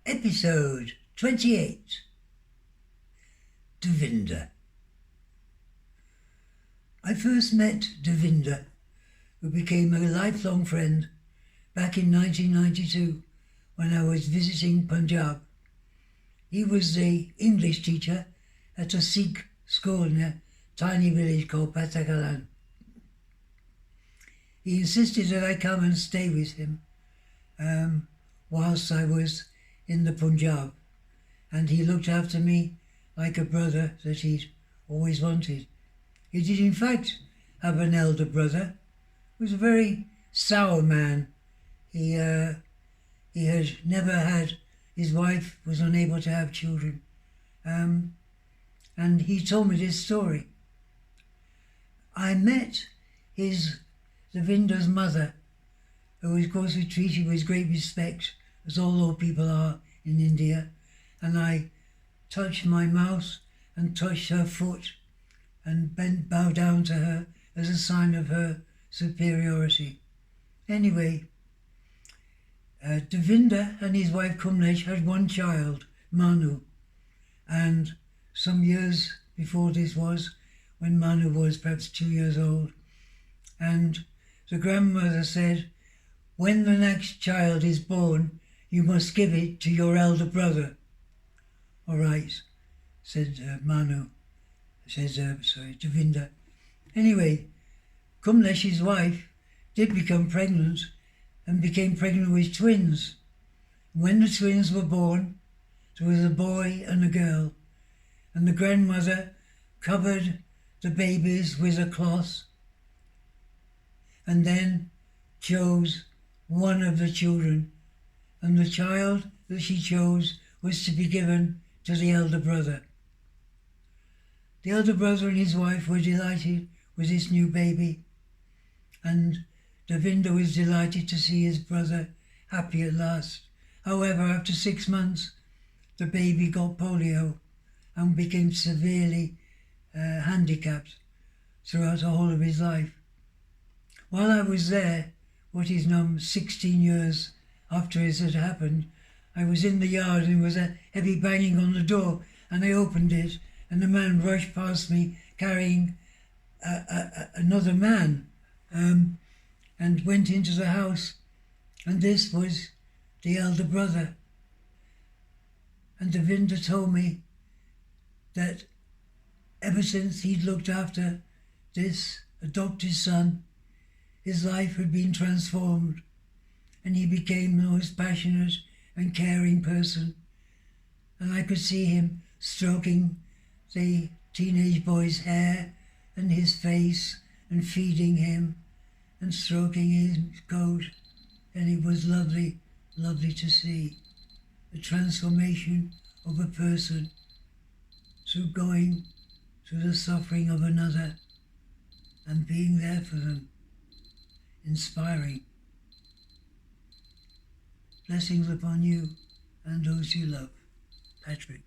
Episode 28. Devinder. I first met Devinder, who became a lifelong friend, back in 1992 when I was visiting Punjab. He was the English teacher at a Sikh school in a tiny village called Patakalan. He insisted that I come and stay with him whilst I was in the Punjab, and he looked after me like a brother that he'd always wanted. He did in fact have an elder brother who was a very sour man. He had never had, his wife was unable to have children, and he told me this story. I met Devinder's mother, who of course was treated with great respect, as all old people are in India, and I touched my mouth and touched her foot and bowed down to her as a sign of her superiority. Anyway, Devinder and his wife Kamlesh had one child, Manu, and some years before this was, when Manu was perhaps 2 years old, and the grandmother said, "When the next child is born, you must give it to your elder brother." "All right," said Devinder. Anyway, Kamlesh's wife did become pregnant and became pregnant with twins. When the twins were born, there was a boy and a girl, and the grandmother covered the babies with a cloth and then chose one of the children, and the child that she chose was to be given to the elder brother. The elder brother and his wife were delighted with this new baby, and Devinder was delighted to see his brother happy at last. However, after 6 months, the baby got polio and became severely handicapped throughout the whole of his life. While I was there, what is now 16 years after this had happened, I was in the yard and there was a heavy banging on the door, and I opened it, and a man rushed past me carrying another man and went into the house, and this was the elder brother. And Devinder told me that ever since he'd looked after this adopted son, his life had been transformed, and he became the most passionate and caring person. And I could see him stroking the teenage boy's hair and his face and feeding him and stroking his coat, and it was lovely, lovely to see the transformation of a person through going through the suffering of another and being there for them. Inspiring. Blessings upon you and those you love. Patrick.